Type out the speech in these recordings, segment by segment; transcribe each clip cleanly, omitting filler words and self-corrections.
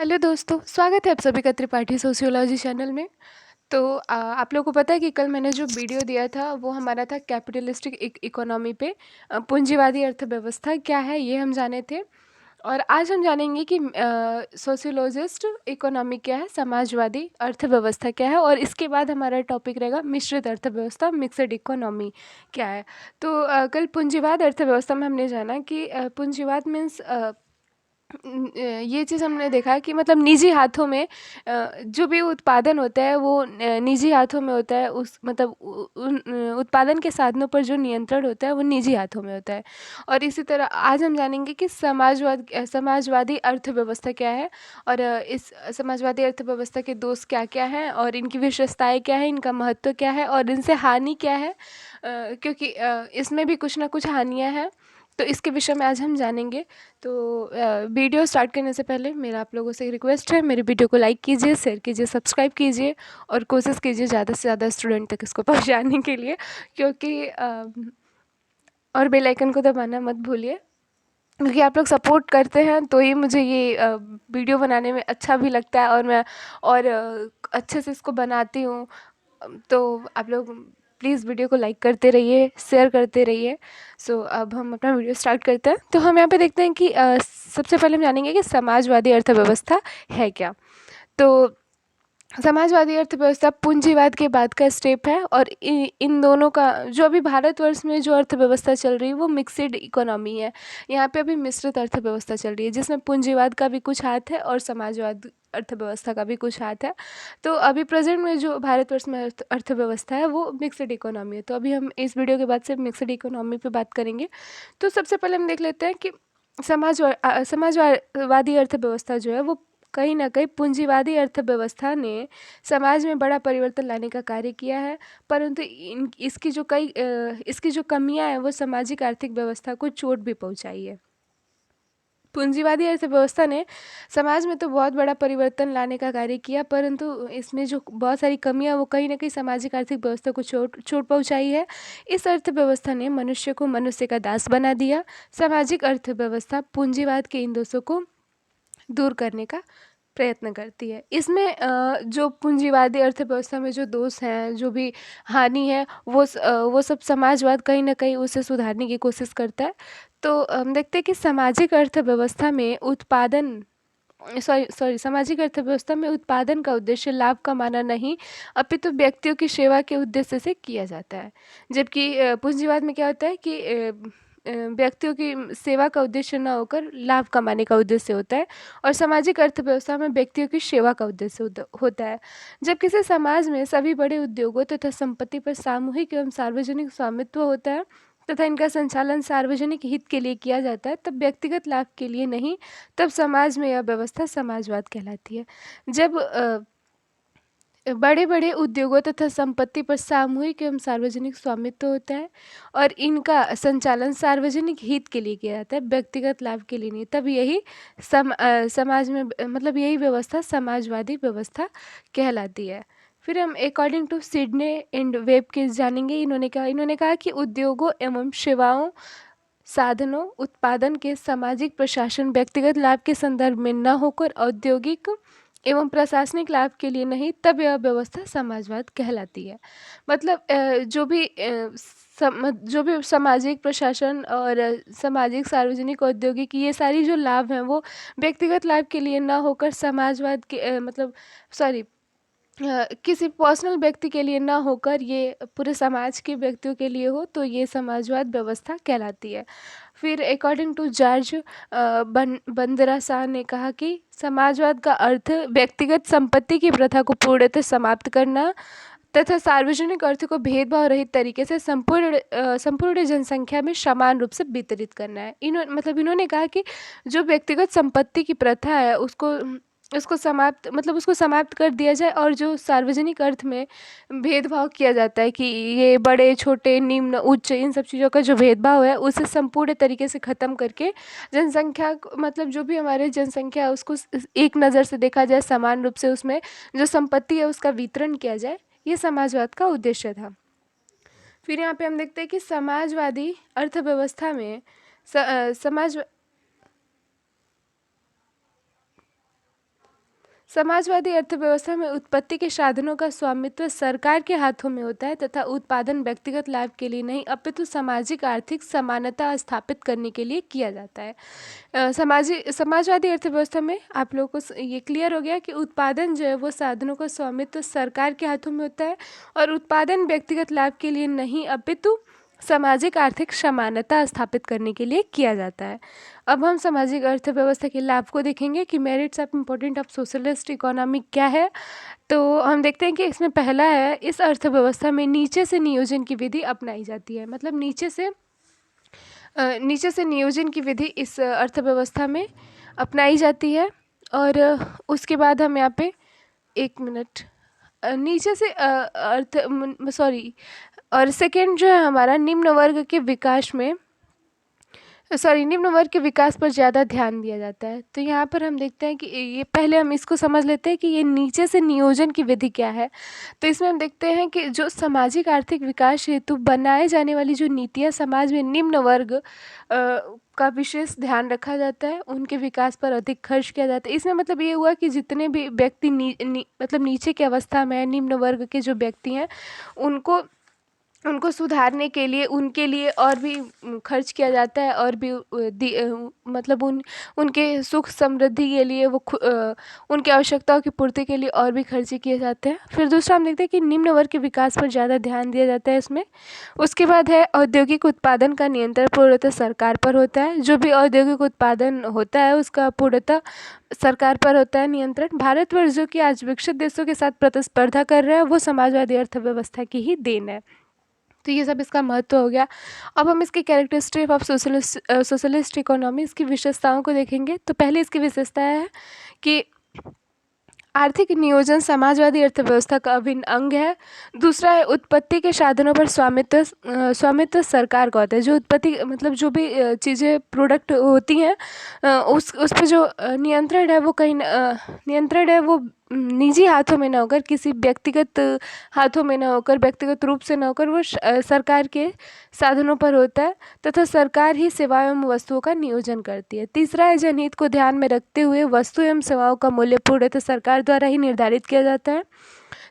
Hello दोस्तों, स्वागत है आप सभी का त्रिपाठी सोशियोलॉजी चैनल में। तो आप लोगों को पता है कि कल मैंने जो वीडियो दिया था वो हमारा था कैपिटलिस्टिक इकोनॉमी पे। पूंजीवादी अर्थव्यवस्था क्या है ये हम जाने थे। और आज हम जानेंगे कि सोशियोलॉजिस्ट इकोनॉमी क्या है, समाजवादी अर्थव्यवस्था क्या है, और इसके बाद हमारा टॉपिक रहेगा मिश्रित अर्थव्यवस्था, मिक्सड इकोनॉमी क्या है। तो कल पूंजीवाद अर्थव्यवस्था में हमने जाना कि पूंजीवाद मीन्स ये चीज़ हमने देखा है कि मतलब निजी हाथों में जो भी उत्पादन होता है वो निजी हाथों में होता है। उस मतलब उन उत्पादन के साधनों पर जो नियंत्रण होता है वो निजी हाथों में होता है। और इसी तरह आज हम जानेंगे कि समाजवादी अर्थव्यवस्था क्या है, और इस समाजवादी अर्थव्यवस्था के दोष क्या क्या हैं, और इनकी विशेषताएं क्या है, इनका महत्व क्या है, और इनसे हानि क्या है। क्योंकि इसमें भी कुछ ना कुछ हानियाँ हैं। तो इसके विषय में आज हम जानेंगे। तो वीडियो स्टार्ट करने से पहले मेरा आप लोगों से रिक्वेस्ट है, मेरे वीडियो को लाइक कीजिए, शेयर कीजिए, सब्सक्राइब कीजिए, और कोशिश कीजिए ज़्यादा से ज़्यादा स्टूडेंट तक इसको पहुंचाने के लिए। क्योंकि और बेल आइकन को दबाना मत भूलिए, क्योंकि आप लोग सपोर्ट करते हैं तो ही मुझे ये वीडियो बनाने में अच्छा भी लगता है, और मैं और अच्छे से इसको बनाती हूँ। तो आप लोग प्लीज़ वीडियो को लाइक करते रहिए, शेयर करते रहिए। सो अब हम अपना वीडियो स्टार्ट करते हैं। तो हम यहाँ पे देखते हैं कि सबसे पहले हम जानेंगे कि समाजवादी अर्थव्यवस्था है क्या। तो समाजवादी अर्थव्यवस्था पूंजीवाद के बाद का स्टेप है, और इन दोनों का जो अभी भारतवर्ष में जो अर्थव्यवस्था चल रही है वो मिक्सड इकोनॉमी है। यहाँ पे अभी मिश्रित अर्थव्यवस्था चल रही है जिसमें पूंजीवाद का भी कुछ हाथ है और समाजवाद अर्थव्यवस्था का भी कुछ हाथ है। तो अभी प्रेजेंट में जो भारतवर्ष में अर्थव्यवस्था है वो मिक्सड इकोनॉमी है। तो अभी हम इस वीडियो के बाद से मिक्सड इकोनॉमी पे बात करेंगे। तो सबसे पहले हम देख लेते हैं कि समाजवादी अर्थव्यवस्था जो है वो कहीं ना कहीं पूंजीवादी अर्थव्यवस्था ने समाज में बड़ा परिवर्तन लाने का कार्य किया है। परंतु इसकी जो कमियां हैं वो सामाजिक आर्थिक व्यवस्था को चोट भी पहुंचाई है। पूंजीवादी अर्थव्यवस्था ने समाज में तो बहुत बड़ा परिवर्तन लाने का कार्य किया, परंतु इसमें जो बहुत सारी कमियां वो कहीं ना कहीं सामाजिक आर्थिक व्यवस्था को चोट चोट पहुंचाई है। इस अर्थव्यवस्था ने मनुष्य को मनुष्य का दास बना दिया। सामाजिक अर्थव्यवस्था पूंजीवाद के इन दोषों को दूर करने का प्रयत्न करती है। इसमें जो पूंजीवादी अर्थव्यवस्था में जो दोष हैं, जो भी हानि है, वो सब समाजवाद कहीं ना कहीं उसे सुधारने की कोशिश करता है। तो हम देखते हैं कि सामाजिक अर्थव्यवस्था में उत्पादन का उद्देश्य लाभ कमाना नहीं, अपितु व्यक्तियों की सेवा के उद्देश्य से किया जाता है। जबकि पूंजीवाद में क्या होता है कि व्यक्तियों की सेवा का उद्देश्य न होकर लाभ कमाने का उद्देश्य होता है, और सामाजिक अर्थव्यवस्था में व्यक्तियों की सेवा का उद्देश्य होता है। जब किसी समाज में सभी बड़े उद्योगों तथा संपत्ति पर सामूहिक एवं सार्वजनिक स्वामित्व होता है तथा इनका संचालन सार्वजनिक हित के लिए किया जाता है, तब व्यक्तिगत लाभ के लिए नहीं, तब समाज में यह व्यवस्था समाजवाद कहलाती है। जब बड़े बड़े उद्योगों तथा संपत्ति पर सामूहिक एवं सार्वजनिक स्वामित्व होता है और इनका संचालन सार्वजनिक हित के लिए किया जाता है, व्यक्तिगत लाभ के लिए नहीं, तब यही समाज में मतलब यही व्यवस्था समाजवादी व्यवस्था कहलाती है। फिर हम अकॉर्डिंग टू सिडने एंड वेब के जानेंगे। इन्होंने कहा कि उद्योगों एवं सेवाओं, साधनों, उत्पादन के सामाजिक प्रशासन व्यक्तिगत लाभ के संदर्भ में न होकर औद्योगिक एवं प्रशासनिक लाभ के लिए नहीं, तब यह व्यवस्था समाजवाद कहलाती है। मतलब जो भी सामाजिक प्रशासन और सामाजिक, सार्वजनिक, औद्योगिक, ये सारी जो लाभ हैं वो व्यक्तिगत लाभ के लिए ना होकर समाजवाद के मतलब सॉरी किसी पर्सनल व्यक्ति के लिए ना होकर ये पूरे समाज के व्यक्तियों के लिए हो, तो ये समाजवाद व्यवस्था कहलाती है। फिर अकॉर्डिंग टू जॉर्ज बंदरा शाह ने कहा कि समाजवाद का अर्थ व्यक्तिगत संपत्ति की प्रथा को पूर्णतः समाप्त करना तथा सार्वजनिक अर्थ को भेदभाव रहित तरीके से संपूर्ण जनसंख्या में समान रूप से वितरित करना है। इन्होंने कहा कि जो व्यक्तिगत संपत्ति की प्रथा है उसको समाप्त कर दिया जाए, और जो सार्वजनिक अर्थ में भेदभाव किया जाता है कि ये बड़े छोटे, निम्न, उच्च, इन सब चीज़ों का जो भेदभाव है उसे संपूर्ण तरीके से ख़त्म करके जनसंख्या मतलब जो भी हमारे जनसंख्या है उसको एक नज़र से देखा जाए, समान रूप से उसमें जो संपत्ति है उसका वितरण किया जाए, ये समाजवाद का उद्देश्य था। फिर यहाँ पे हम देखते हैं कि समाजवादी अर्थव्यवस्था में समाज समाजवादी अर्थव्यवस्था में उत्पत्ति के साधनों का स्वामित्व सरकार के हाथों में होता है तथा उत्पादन व्यक्तिगत लाभ के लिए नहीं अपितु सामाजिक आर्थिक समानता स्थापित करने के लिए किया जाता है। समाजवादी अर्थव्यवस्था में आप लोगों को ये क्लियर हो गया कि उत्पादन जो है वो साधनों का स्वामित्व सरकार के हाथों में होता है और उत्पादन व्यक्तिगत लाभ के लिए नहीं अपितु सामाजिक आर्थिक समानता स्थापित करने के लिए किया जाता है। अब हम सामाजिक अर्थव्यवस्था के लाभ को देखेंगे कि merits of important of socialist economy क्या है। तो हम देखते हैं कि इसमें पहला है, इस अर्थव्यवस्था में नीचे से नियोजन की विधि अपनाई जाती है। मतलब नीचे से नियोजन की विधि इस अर्थव्यवस्था में अपनाई जाती है। और उसके बाद हम यहाँ पे एक मिनट नीचे से और सेकेंड जो है हमारा निम्न वर्ग के विकास पर ज़्यादा ध्यान दिया जाता है। तो यहाँ पर हम देखते हैं कि ये पहले हम इसको समझ लेते हैं कि ये नीचे से नियोजन की विधि क्या है। तो इसमें हम देखते हैं कि जो सामाजिक आर्थिक विकास हेतु बनाए जाने वाली जो नीतियाँ समाज में निम्न वर्ग का विशेष ध्यान रखा जाता है, उनके विकास पर अधिक खर्च किया जाता है। इसमें मतलब ये हुआ कि जितने भी व्यक्ति मतलब नीचे की अवस्था में है, निम्न वर्ग के जो व्यक्ति हैं उनको सुधारने के लिए उनके लिए और भी खर्च किया जाता है और भी मतलब उनके सुख समृद्धि के लिए उनकी आवश्यकताओं की पूर्ति के लिए और भी खर्चे किए जाते हैं। फिर दूसरा हम देखते हैं कि निम्न वर्ग के विकास पर ज़्यादा ध्यान दिया जाता है इसमें। उसके बाद है औद्योगिक उत्पादन का नियंत्रण पूर्णतः सरकार पर होता है। जो भी औद्योगिक उत्पादन होता है उसका पूर्णतः सरकार पर होता है नियंत्रण। भारतवर्ष जो कि आज विकसित देशों के साथ प्रतिस्पर्धा कर रहा है वो समाजवादी अर्थव्यवस्था की ही देन है। तो ये सब इसका महत्व हो गया। अब हम इसकी कैरेक्टरिस्टिक ऑफ सोशलिस्ट इकोनॉमी, इसकी विशेषताओं को देखेंगे। तो पहले इसकी विशेषता है कि आर्थिक नियोजन समाजवादी अर्थव्यवस्था का अभिन्न अंग है। दूसरा है उत्पत्ति के साधनों पर स्वामित्व सरकार का होता है। जो उत्पत्ति मतलब जो भी चीज़ें प्रोडक्ट होती हैं उस पर जो नियंत्रण है वो निजी हाथों में ना होकर किसी व्यक्तिगत हाथों में ना होकर व्यक्तिगत रूप से ना होकर वो सरकार के साधनों पर होता है तथा सरकार ही सेवाएं एवं वस्तुओं का नियोजन करती है। तीसरा है जनहित को ध्यान में रखते हुए वस्तु एवं सेवाओं का मूल्य पूर्णतः सरकार द्वारा ही निर्धारित किया जाता है।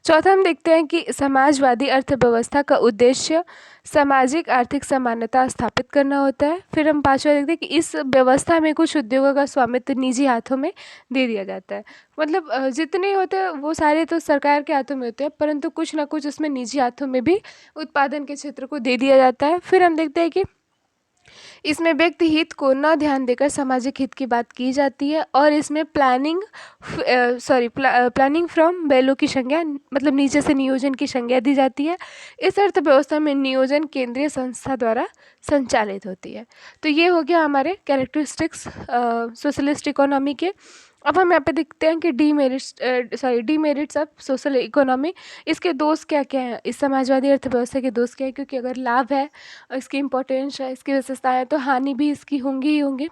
चौथा हम देखते हैं कि समाजवादी अर्थव्यवस्था का उद्देश्य सामाजिक आर्थिक समानता स्थापित करना होता है। फिर हम पांचवा देखते हैं कि इस व्यवस्था में कुछ उद्योगों का स्वामित्व निजी हाथों में दे दिया जाता है। मतलब जितने होते हैं वो सारे तो सरकार के हाथों में होते हैं, परंतु कुछ ना कुछ उसमें निजी हाथों में भी उत्पादन के क्षेत्र को दे दिया जाता है। फिर हम देखते हैं कि इसमें व्यक्ति हित को न ध्यान देकर सामाजिक हित की बात की जाती है और इसमें प्लानिंग फ्रॉम वैल्यू की संज्ञा मतलब नीचे से नियोजन की संज्ञा दी जाती है। इस अर्थव्यवस्था में नियोजन केंद्रीय संस्था द्वारा संचालित होती है। तो ये हो गया हमारे कैरेक्टरिस्टिक्स सोशलिस्ट इकोनॉमी के। अब हम यहाँ पे देखते हैं कि डीमेरिट्स ऑफ सोशल इकोनॉमी, इसके दोष क्या क्या हैं, इस समाजवादी अर्थव्यवस्था के दोष क्या है। क्योंकि अगर लाभ है, इसकी इम्पोर्टेंस है, इसकी विशेषताएं है, तो हानि भी इसकी होंगी ही होंगी।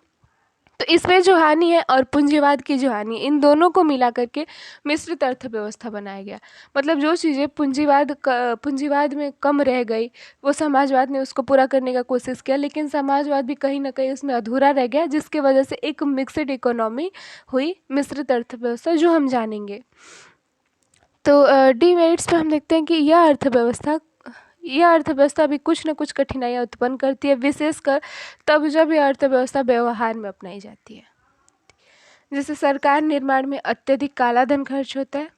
तो इसमें जो हानि है और पूंजीवाद की जो हानि, इन दोनों को मिला करके मिश्रित अर्थव्यवस्था बनाया गया। मतलब जो चीज़ें पूंजीवाद में कम रह गई वो समाजवाद ने उसको पूरा करने का कोशिश किया, लेकिन समाजवाद भी कहीं ना कहीं उसमें अधूरा रह गया, जिसकी वजह से एक मिक्सड इकोनॉमी हुई, मिश्रित अर्थव्यवस्था, जो हम जानेंगे। तो डीमेरिट्स पे हम देखते हैं कि यह अर्थव्यवस्था भी कुछ न कुछ कठिनाइयाँ उत्पन्न करती है, विशेषकर तब जब यह अर्थव्यवस्था व्यवहार में अपनाई जाती है। जैसे सरकार निर्माण में अत्यधिक काला धन खर्च होता है।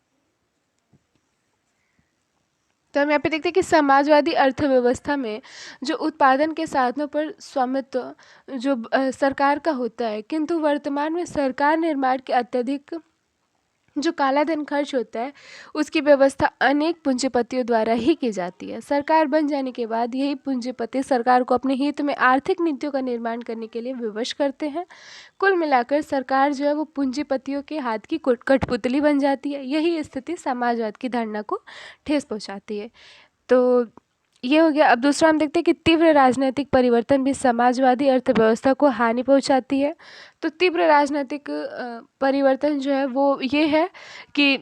तो हम यहाँ पे देखते हैं कि समाजवादी अर्थव्यवस्था में जो उत्पादन के साधनों पर स्वामित्व जो सरकार का होता है, किंतु वर्तमान में सरकार निर्माण के अत्यधिक जो काला धन खर्च होता है उसकी व्यवस्था अनेक पूंजीपतियों द्वारा ही की जाती है। सरकार बन जाने के बाद यही पूंजीपति सरकार को अपने हित में आर्थिक नीतियों का निर्माण करने के लिए विवश करते हैं। कुल मिलाकर सरकार जो है वो पूंजीपतियों के हाथ की कठपुतली बन जाती है। यही स्थिति समाजवाद की धारणा को ठेस पहुंचाती है। तो ये हो गया। अब दूसरा हम देखते हैं कि तीव्र राजनीतिक परिवर्तन भी समाजवादी अर्थव्यवस्था को हानि पहुंचाती है। तो तीव्र राजनीतिक परिवर्तन जो है वो ये है कि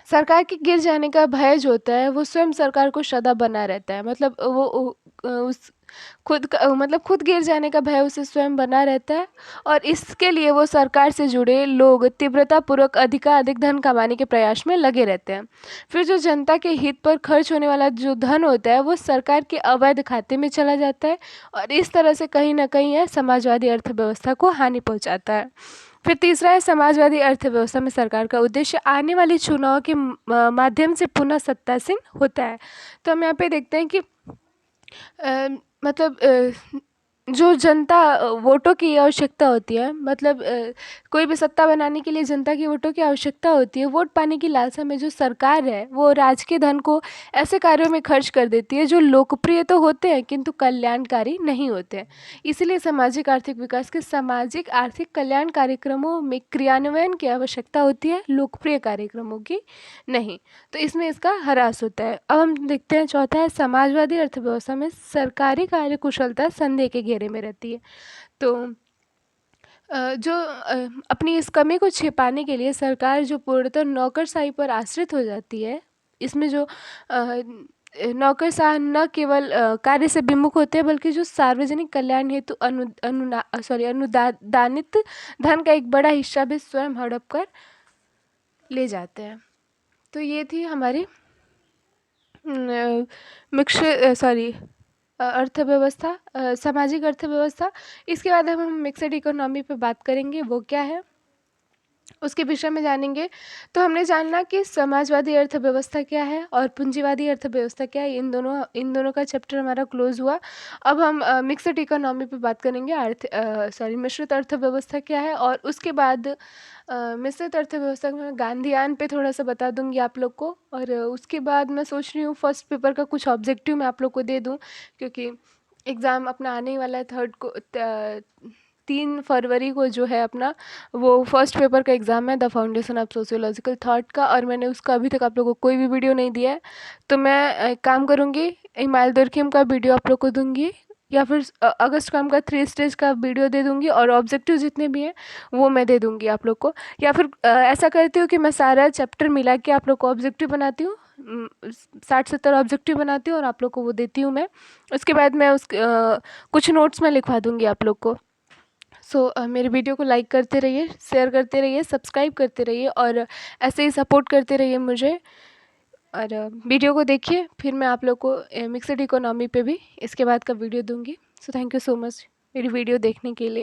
सरकार के गिर जाने का भय जो होता है वो स्वयं सरकार को सदा बना रहता है। मतलब वो उस मतलब खुद गिर जाने का भय उसे स्वयं बना रहता है, और इसके लिए वो सरकार से जुड़े लोग तीव्रतापूर्वक अधिकाधिक धन कमाने के प्रयास में लगे रहते हैं। फिर जो जनता के हित पर खर्च होने वाला जो धन होता है वो सरकार के अवैध खाते में चला जाता है, और इस तरह से कहीं ना कहीं यह समाजवादी अर्थव्यवस्था को हानि पहुंचाता है। फिर तीसरा है, समाजवादी अर्थव्यवस्था में सरकार का उद्देश्य आने वाले चुनाव के माध्यम से पुनः सत्तासीन होता है। तो हम यहाँ पे देखते हैं कि अ, मतलब जो जनता वोटों की आवश्यकता होती है, मतलब कोई भी सत्ता बनाने के लिए जनता की वोटों की आवश्यकता होती है। वोट पाने की लालसा में जो सरकार है वो राजकीय धन को ऐसे कार्यों में खर्च कर देती है जो लोकप्रिय तो होते हैं किंतु कल्याणकारी नहीं होते हैं। इसलिए सामाजिक आर्थिक विकास के सामाजिक आर्थिक कल्याण कार्यक्रमों में क्रियान्वयन की आवश्यकता होती है, लोकप्रिय कार्यक्रमों की नहीं। तो इसमें इसका ह्रास होता है। अब हम देखते हैं चौथा है, समाजवादी अर्थव्यवस्था में सरकारी कार्यकुशलता संदेह के घेरे में रहती है। तो जो अपनी इस कमी को छिपाने के लिए सरकार जो पूर्णतः नौकरशाही पर आश्रित हो जाती है, इसमें जो नौकरशाह न केवल कार्य से विमुख होते हैं बल्कि जो सार्वजनिक कल्याण हेतु अनुदानित धन का एक बड़ा हिस्सा भी स्वयं हड़प कर ले जाते हैं। तो ये थी हमारी अर्थव्यवस्था, सामाजिक अर्थव्यवस्था। इसके बाद हम मिक्सड इकोनॉमी पे बात करेंगे, वो क्या है उसके विषय में जानेंगे। तो हमने जानना कि समाजवादी अर्थव्यवस्था क्या है और पूंजीवादी अर्थव्यवस्था क्या है। इन दोनों का चैप्टर हमारा क्लोज हुआ। अब हम मिक्सड इकोनॉमी पे बात करेंगे। मिश्रित अर्थव्यवस्था क्या है, और उसके बाद मिश्रित अर्थव्यवस्था में गांधीयान पे थोड़ा सा बता दूंगी आप लोग को। और उसके बाद मैं सोच रही हूँ फर्स्ट पेपर का कुछ ऑब्जेक्टिव मैं आप लोग को दे दूँ, क्योंकि एग्ज़ाम अपना आने ही वाला है 3 फरवरी को जो है अपना, वो फर्स्ट पेपर का एग्ज़ाम है the foundation of sociological thought का, और मैंने उसका अभी तक आप लोगों को कोई भी वीडियो नहीं दिया है। तो मैं एक काम करूँगी, हिमाल दर्खिम का वीडियो आप लोग को दूंगी, या फिर अगस्त काम का 3 स्टेज का वीडियो दे दूंगी, और ऑब्जेक्टिव जितने भी हैं वो मैं दे दूंगी आप लोग को। या फिर ऐसा करती हूँ कि मैं सारा चैप्टर मिला के आप लोग को ऑब्जेक्टिव बनाती हूँ, 60-70 ऑब्जेक्टिव बनाती हूँ और आप लोग को वो देती हूँ मैं। उसके बाद मैं कुछ नोट्स में लिखवा दूंगी आप लोग को। मेरे वीडियो को लाइक करते रहिए, शेयर करते रहिए, सब्सक्राइब करते रहिए, और ऐसे ही सपोर्ट करते रहिए मुझे। और वीडियो को देखिए, फिर मैं आप लोग को मिक्सड इकोनॉमी पे भी इसके बाद का वीडियो दूंगी। So thank you so much मेरी वीडियो देखने के लिए।